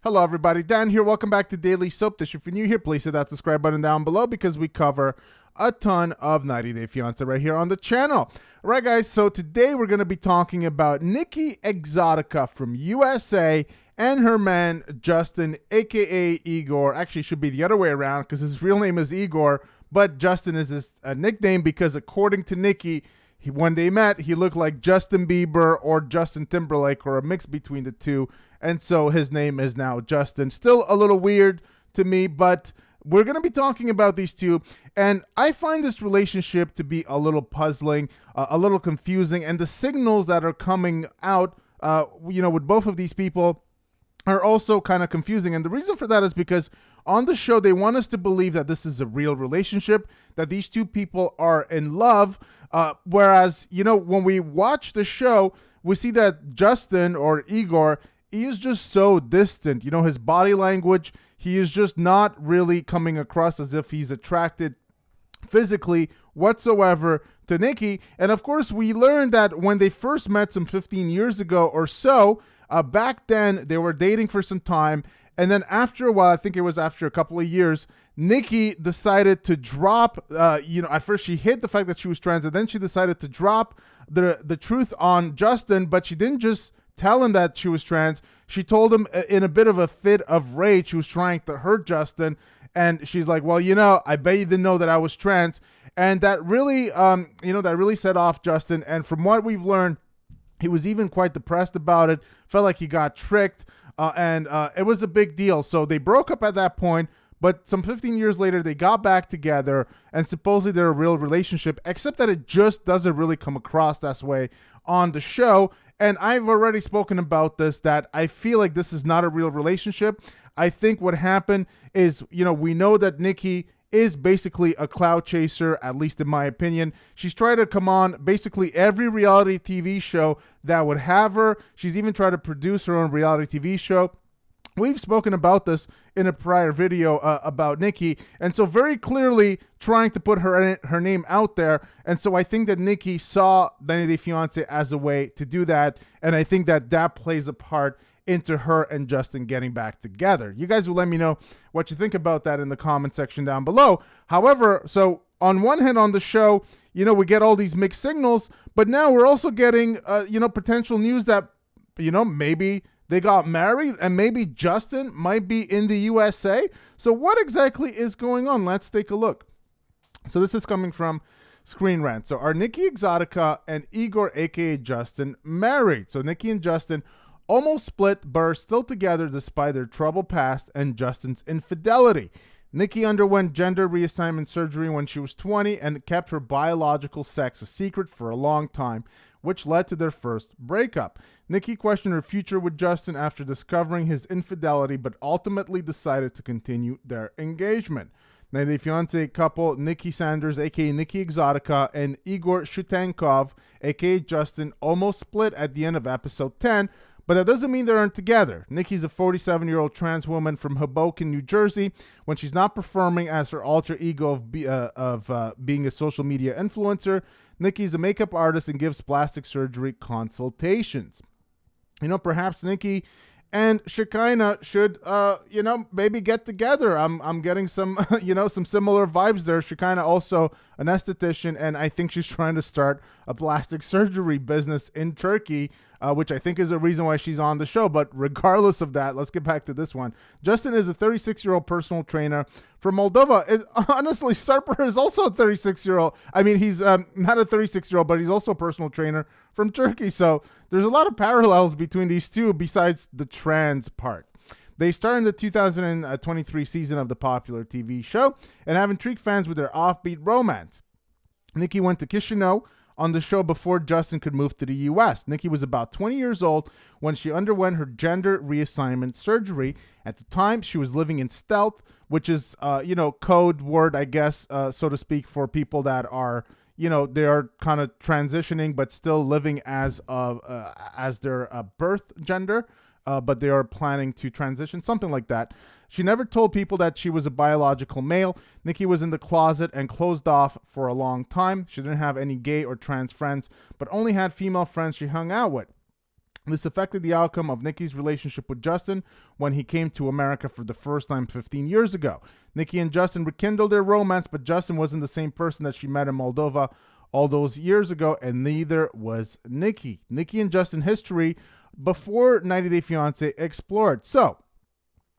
Hello, everybody. Dan here. Welcome back to Daily Soap Dish. If you're new here, please hit that subscribe button down below because we cover a ton of 90 Day Fiancé right here on the channel. All right, guys. So today we're going to be talking about Nikki Exotica from USA and her man, Justin, a.k.a. Igor. Actually, it should be the other way around because his real name is Igor, but Justin is his nickname because according to Nikki, when they met, he looked like Justin Bieber or Justin Timberlake or a mix between the two. And so his name is now Justin. Still a little weird to me, but we're going to be talking about these two. And I find this relationship to be a little puzzling, a little confusing. And the signals that are coming out, with both of these people are also kind of confusing. And the reason for that is because on the show, they want us to believe that this is a real relationship, that these two people are in love. Whereas, when we watch the show, we see that Justin or Igor, he is just so distant. His body language, he is just not really coming across as if he's attracted physically whatsoever to Nikki. And of course, we learned that when they first met some 15 years ago or so, back then they were dating for some time. And then after a while, I think it was after a couple of years, Nikki decided to drop, at first she hid the fact that she was trans, and then she decided to drop the truth on Justin, but she didn't just tell him that she was trans. She told him in a bit of a fit of rage, she was trying to hurt Justin. And she's like, well, I bet you didn't know that I was trans. And that really, set off Justin. And from what we've learned, he was even quite depressed about it, felt like he got tricked, and it was a big deal. So they broke up at that point, but some 15 years later, they got back together, and supposedly they're a real relationship, except that it just doesn't really come across that way on the show. And I've already spoken about this, that I feel like this is not a real relationship. I think what happened is, we know that Nikki is basically a cloud chaser, at least in my opinion. She's tried to come on basically every reality TV show that would have her. She's even tried to produce her own reality TV show. We've spoken about this in a prior video about Nikki, and so very clearly trying to put her name out there. And so I think that Nikki saw 90 Day Fiancé as a way to do that, and I think that plays a part into her and Justin getting back together. You guys will let me know what you think about that in the comment section down below. However, so on one hand on the show, we get all these mixed signals, but now we're also getting, potential news that, maybe they got married and maybe Justin might be in the USA. So what exactly is going on? Let's take a look. So this is coming from Screen Rant. So are Nikki Exotica and Igor, aka Justin, married? So Nikki and Justin almost split, but are still together despite their troubled past and Justin's infidelity. Nikki underwent gender reassignment surgery when she was 20 and kept her biological sex a secret for a long time, which led to their first breakup. Nikki questioned her future with Justin after discovering his infidelity, but ultimately decided to continue their engagement. 90 Day Fiancé couple Nikki Sanders, aka Nikki Exotica, and Igor Shutankov, aka Justin, almost split at the end of episode 10, but that doesn't mean they aren't together. Nikki's a 47-year-old trans woman from Hoboken, New Jersey. When she's not performing as her alter ego of being a social media influencer, Nikki's a makeup artist and gives plastic surgery consultations. Perhaps Nikki and Shekinah should, maybe get together. I'm getting some, some similar vibes there. Shekinah also an esthetician, and I think she's trying to start a plastic surgery business in Turkey, which I think is a reason why she's on the show. But regardless of that, let's get back to this one. Justin is a 36-year-old personal trainer from Moldova. Honestly, Sarper is also a 36-year-old. I mean, he's not a 36-year-old, but he's also a personal trainer from Turkey. So there's a lot of parallels between these two besides the trans part. They star in the 2023 season of the popular TV show and have intrigued fans with their offbeat romance. Nikki went to Chisinau on the show before Justin could move to the U.S. Nikki was about 20 years old when she underwent her gender reassignment surgery. At the time, she was living in stealth, which is, code word, I guess, so to speak, for people that are, they are kind of transitioning but still living as their birth gender. But they are planning to transition, something like that. She never told people that she was a biological male. Nikki was in the closet and closed off for a long time. She didn't have any gay or trans friends, but only had female friends she hung out with. This affected the outcome of Nikki's relationship with Justin when he came to America for the first time 15 years ago. Nikki and Justin rekindled their romance, but Justin wasn't the same person that she met in Moldova all those years ago, and neither was Nikki. Nikki and Justin history before 90 Day Fiancé explored. So,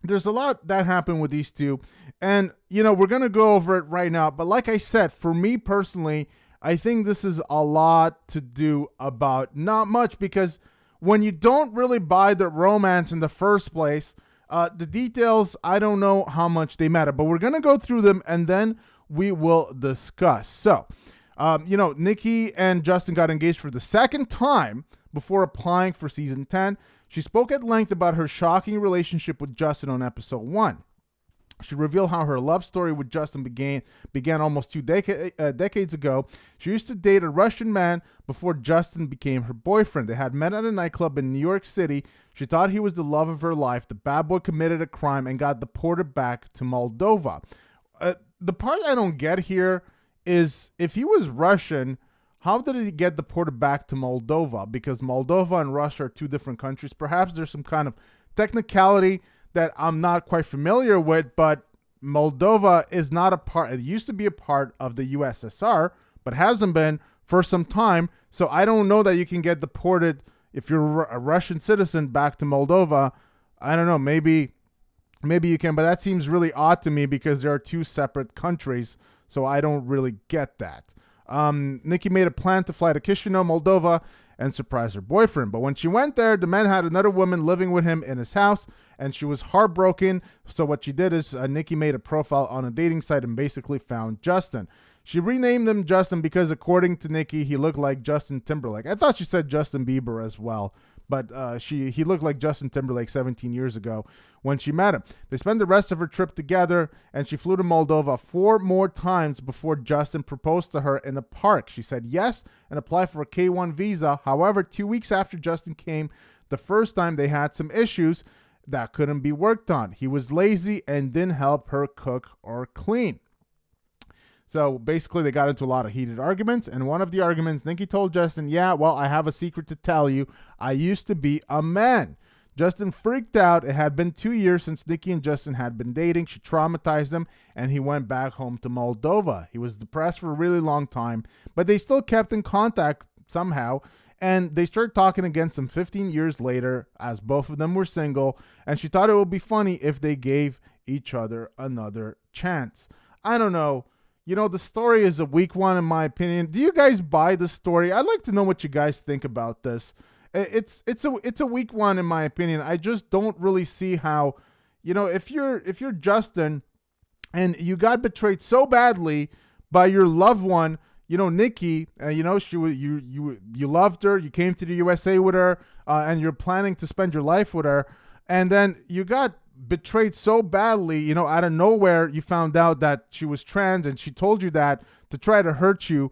there's a lot that happened with these two, and, we're going to go over it right now. But like I said, for me personally, I think this is a lot to do about not much, because when you don't really buy the romance in the first place, the details, I don't know how much they matter. But we're going to go through them, and then we will discuss. So, Nikki and Justin got engaged for the second time before applying for season 10. She spoke at length about her shocking relationship with Justin on episode 1. She revealed how her love story with Justin began almost 2 decades ago. She used to date a Russian man before Justin became her boyfriend. They had met at a nightclub in New York City. She thought he was the love of her life. The bad boy committed a crime and got deported back to Moldova. The part I don't get here is, if he was Russian, how did he get deported back to Moldova? Because Moldova and Russia are two different countries. Perhaps there's some kind of technicality that I'm not quite familiar with, but Moldova is not a part. It used to be a part of the USSR, but hasn't been for some time. So I don't know that you can get deported if you're a Russian citizen back to Moldova. I don't know. Maybe you can, but that seems really odd to me because there are two separate countries. So I don't really get that. Nikki made a plan to fly to Chisinau, Moldova, and surprise her boyfriend. But when she went there, the man had another woman living with him in his house, and she was heartbroken. So what she did is Nikki made a profile on a dating site and basically found Justin. She renamed him Justin because, according to Nikki, he looked like Justin Timberlake. I thought she said Justin Bieber as well, but he looked like Justin Timberlake 17 years ago when she met him. They spent the rest of her trip together, and she flew to Moldova 4 more times before Justin proposed to her in a park. She said yes and applied for a K1 visa. However, 2 weeks after Justin came the first time, they had some issues that couldn't be worked on. He was lazy and didn't help her cook or clean. So basically, they got into a lot of heated arguments. And one of the arguments, Nikki told Justin, yeah, well, I have a secret to tell you. I used to be a man. Justin freaked out. It had been 2 years since Nikki and Justin had been dating. She traumatized him, and he went back home to Moldova. He was depressed for a really long time, but they still kept in contact somehow. And they started talking again some 15 years later, as both of them were single. And she thought it would be funny if they gave each other another chance. I don't know. The story is a weak one, in my opinion. Do you guys buy the story? I'd like to know what you guys think about this. It's a weak one, in my opinion. I just don't really see how, if you're Justin and you got betrayed so badly by your loved one, Nikki, she was, you loved her, you came to the USA with her, and you're planning to spend your life with her, and then you got betrayed so badly, out of nowhere, you found out that she was trans and she told you that to try to hurt you.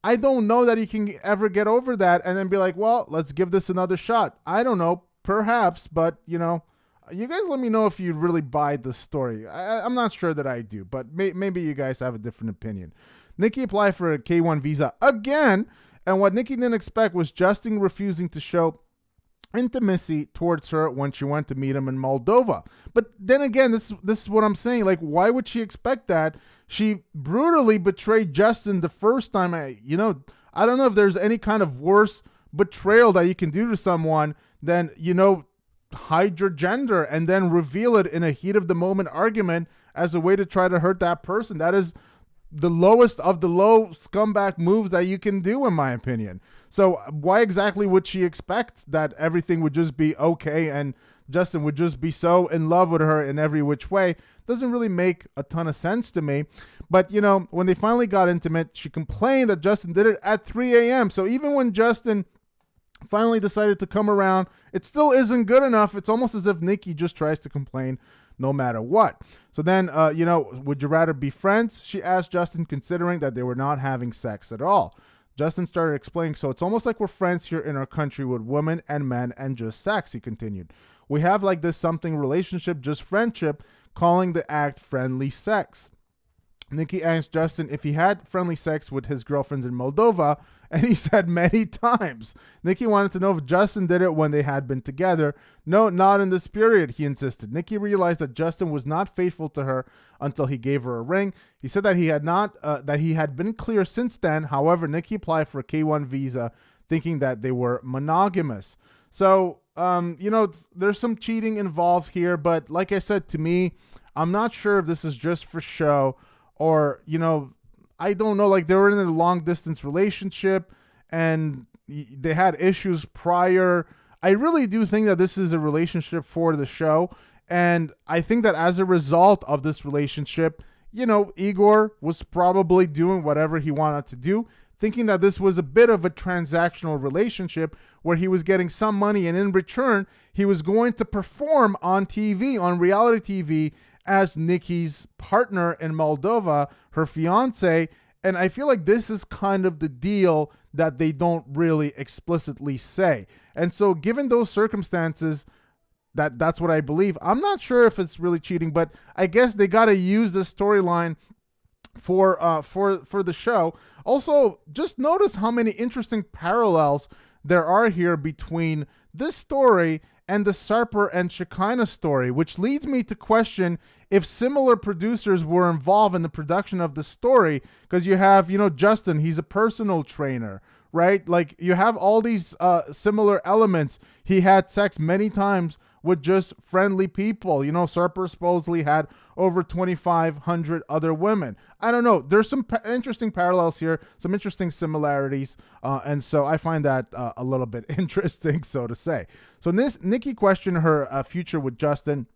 I don't know that you can ever get over that and then be like, well, let's give this another shot. I don't know, perhaps, but you guys let me know if you really buy the story. I'm not sure that I do, but maybe you guys have a different opinion. Nikki applied for a K1 visa again, and what Nikki didn't expect was Justin refusing to show intimacy towards her when she went to meet him in Moldova. But then again, this is what I'm saying. Like, why would she expect that? She brutally betrayed Justin the first time. I don't know if there's any kind of worse betrayal that you can do to someone than, hide your gender and then reveal it in a heat of the moment argument as a way to try to hurt that person. That is the lowest of the low scumbag moves that you can do, in my opinion. So why exactly would she expect that everything would just be okay and Justin would just be so in love with her in every which way? Doesn't really make a ton of sense to me. But, when they finally got intimate, she complained that Justin did it at 3 a.m. So even when Justin finally decided to come around, it still isn't good enough. It's almost as if Nikki just tries to complain no matter what. So then, would you rather be friends? She asked Justin, considering that they were not having sex at all. Justin started explaining, so it's almost like we're friends here in our country with women and men and just sex, he continued. We have like this something relationship, just friendship, calling the act friendly sex. Nikki asked Justin if he had friendly sex with his girlfriends in Moldova, And he said many times. Nikki wanted to know if Justin did it when they had been together. No, not in this period, he insisted. Nikki realized that Justin was not faithful to her until he gave her a ring. He said that he had been clear since then. However, Nikki applied for a K-1 visa thinking that they were monogamous. So, there's some cheating involved here, but like I said, to me, I'm not sure if this is just for show or, I don't know, like they were in a long distance relationship and they had issues prior. I really do think that this is a relationship for the show. And I think that as a result of this relationship, Igor was probably doing whatever he wanted to do, thinking that this was a bit of a transactional relationship where he was getting some money and in return, he was going to perform on TV, on reality TV, as Nikki's partner in Moldova, her fiance. And I feel like this is kind of the deal that they don't really explicitly say. And so given those circumstances, that's what I believe. I'm not sure if it's really cheating, but I guess they got to use this storyline for the show. Also, just notice how many interesting parallels there are here between this story and the Sarper and Shekinah story, which leads me to question if similar producers were involved in the production of the story. Because you have, Justin, he's a personal trainer, right? Like you have all these similar elements. He had sex many times with just friendly people. Sarper supposedly had over 2,500 other women. I don't know. There's some interesting parallels here, some interesting similarities. And so I find that a little bit interesting, so to say. So Nikki questioned her future with Justin.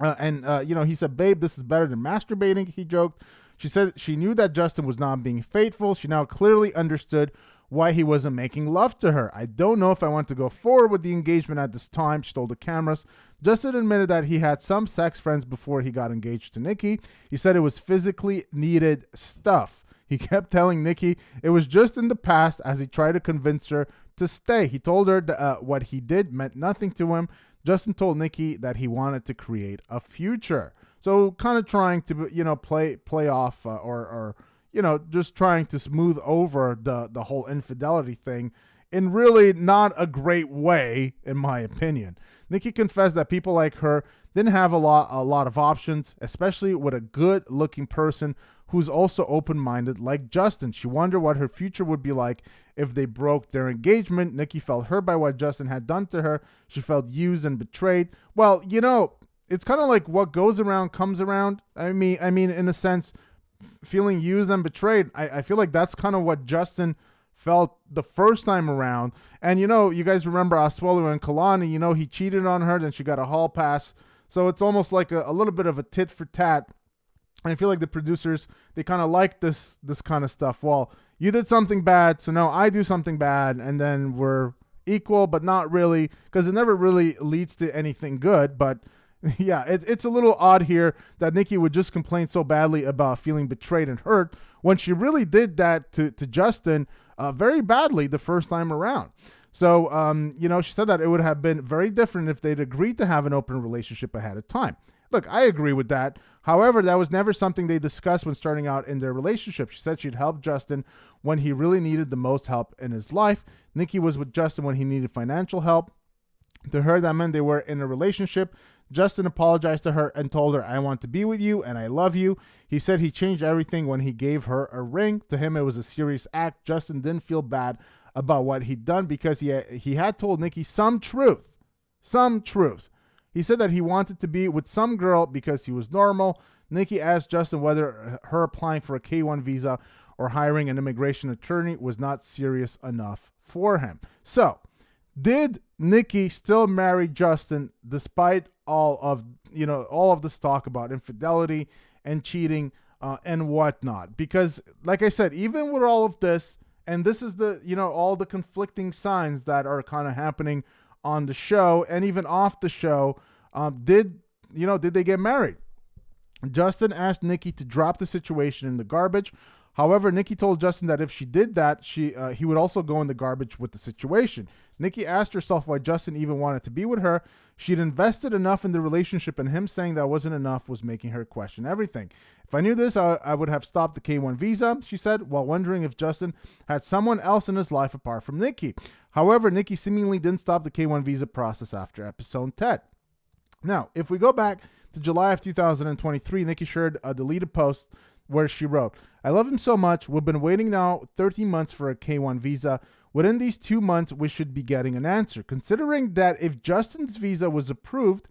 He said, babe, this is better than masturbating, he joked. She said she knew that Justin was not being faithful. She now clearly understood why he wasn't making love to her. I don't know if I want to go forward with the engagement at this time, she told the cameras. Justin admitted that he had some sex friends before he got engaged to Nikki. He said it was physically needed stuff. He kept telling Nikki it was just in the past as he tried to convince her to stay. He told her that what he did meant nothing to him. Justin told Nikki that he wanted to create a future. So kind of trying to, play off or just trying to smooth over the whole infidelity thing in really not a great way, in my opinion. Nikki confessed that people like her didn't have a lot of options, especially with a good-looking person who's also open-minded like Justin. She wondered what her future would be like if they broke their engagement. Nikki felt hurt by what Justin had done to her. She felt used and betrayed. Well, it's kind of like what goes around comes around. I mean, in a sense, feeling used and betrayed. I feel like that's kind of what Justin felt the first time around. And, you guys remember Asuelu and Kalani, he cheated on her, then she got a hall pass. So it's almost like a little bit of a tit for tat. And I feel like the producers, they kind of like this kind of stuff. Well, you did something bad, so now I do something bad, and then we're equal, but not really, because it never really leads to anything good. But yeah, it's a little odd here that Nikki would just complain so badly about feeling betrayed and hurt when she really did that to Justin very badly the first time around. So, she said that it would have been very different if they'd agreed to have an open relationship ahead of time. Look, I agree with that. However, that was never something they discussed when starting out in their relationship. She said she'd help Justin when he really needed the most help in his life. Nikki was with Justin when he needed financial help. To her, that meant they were in a relationship. Justin apologized to her and told her, I want to be with you and I love you. He said he changed everything when he gave her a ring. To him, it was a serious act. Justin didn't feel bad about what he'd done because he had told Nikki some truth. He said that he wanted to be with some girl because he was normal. Nikki asked Justin whether her applying for a K-1 visa or hiring an immigration attorney was not serious enough for him. So, did Nikki still marry Justin despite all of this talk about infidelity and cheating and whatnot? Because, like I said, even with all of this, and this is all the conflicting signs that are kind of happening on the show and even off the show, did they get married? Justin asked Nikki to drop the situation in the garbage. However, Nikki told Justin that if she did that, he would also go in the garbage with the situation. Nikki asked herself why Justin even wanted to be with her. She'd invested enough in the relationship, and him saying that wasn't enough was making her question everything. If I knew this, I would have stopped the K1 visa, she said, while wondering if Justin had someone else in his life apart from Nikki. However, Nikki seemingly didn't stop the K1 visa process after episode 10. Now, if we go back to July of 2023, Nikki shared a deleted post where she wrote, "I love him so much. We've been waiting now 13 months for a K1 visa. Within these 2 months, we should be getting an answer. Considering that if Justin's visa was approved,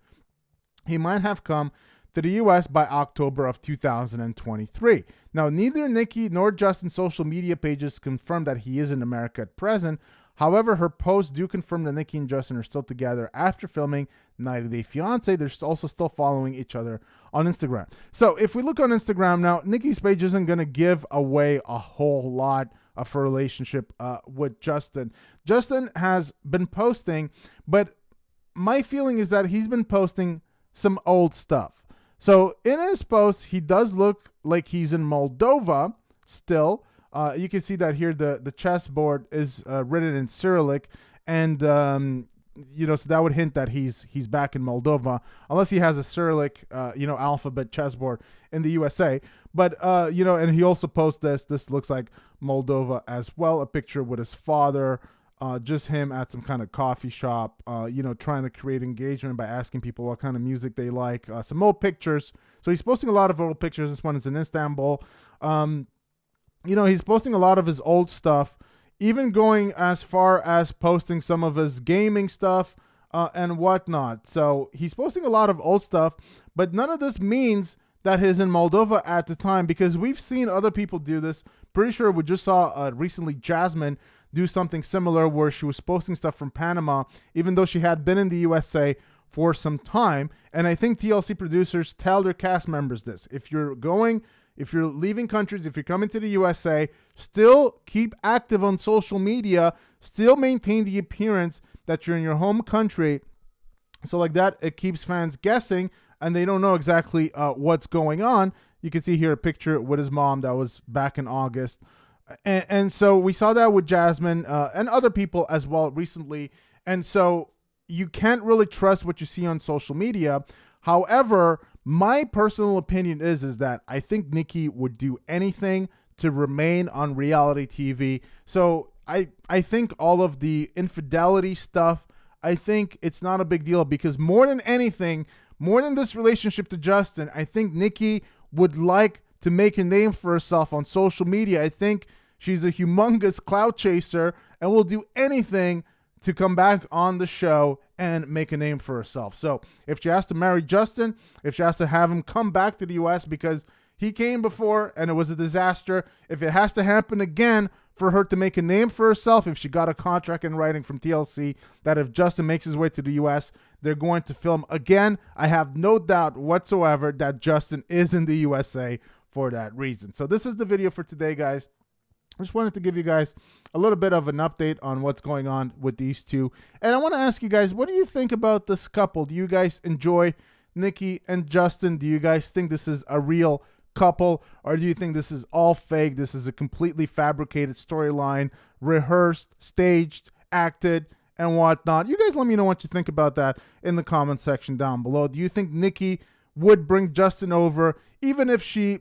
he might have come to the U.S. by October of 2023. Now, neither Nikki nor Justin's social media pages confirm that he is in America at present. However, her posts do confirm that Nikki and Justin are still together after filming 90 Day Fiancé. They're also still following each other on Instagram. So if we look on Instagram now, Nikki's page isn't going to give away a whole lot of her relationship with Justin. Justin has been posting, but my feeling is that he's been posting some old stuff. So in his posts, he does look like he's in Moldova still. You can see that here the chessboard is written in Cyrillic, and so that would hint that he's back in Moldova, unless he has a Cyrillic alphabet chessboard in the USA. But and he also posts this. This looks like Moldova as well. A picture with his father, just him at some kind of coffee shop, trying to create engagement by asking people what kind of music they like. Some old pictures. So he's posting a lot of old pictures. This one is in Istanbul. He's posting a lot of his old stuff, even going as far as posting some of his gaming stuff and whatnot. So he's posting a lot of old stuff, but none of this means that he's in Moldova at the time, because we've seen other people do this. Pretty sure we just saw recently Jasmine do something similar where she was posting stuff from Panama, even though she had been in the USA for some time. And I think TLC producers tell their cast members this. If you're leaving countries, if you're coming to the USA, still keep active on social media, still maintain the appearance that you're in your home country. So like that, it keeps fans guessing and they don't know exactly what's going on. You can see here a picture with his mom that was back in August. And so we saw that with Jasmine and other people as well recently. And so you can't really trust what you see on social media. However, my personal opinion is that I think Nikki would do anything to remain on reality TV. So I think all of the infidelity stuff, I think it's not a big deal, because more than anything, more than this relationship to Justin, I think Nikki would like to make a name for herself on social media. I think she's a humongous clout chaser and will do anything to come back on the show and make a name for herself. So if she has to marry Justin, if she has to have him come back to the U.S. because he came before and it was a disaster, if it has to happen again for her to make a name for herself, if she got a contract in writing from TLC that if Justin makes his way to the U.S., they're going to film again, I have no doubt whatsoever that Justin is in the USA for that reason. So this is the video for today, guys. I just wanted to give you guys a little bit of an update on what's going on with these two. And I want to ask you guys, what do you think about this couple? Do you guys enjoy Nikki and Justin? Do you guys think this is a real couple, or do you think this is all fake? This is a completely fabricated storyline, rehearsed, staged, acted, and whatnot? You guys let me know what you think about that in the comment section down below. Do you think Nikki would bring Justin over, even if she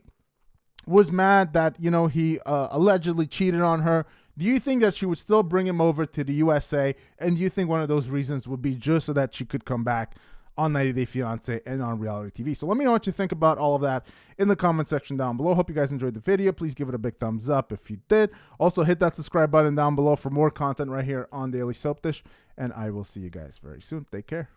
was mad that, he allegedly cheated on her? Do you think that she would still bring him over to the USA? And do you think one of those reasons would be just so that she could come back on 90 Day Fiancé and on reality TV? So let me know what you think about all of that in the comment section down below. Hope you guys enjoyed the video. Please give it a big thumbs up if you did. Also hit that subscribe button down below for more content right here on Daily Soap Dish. And I will see you guys very soon. Take care.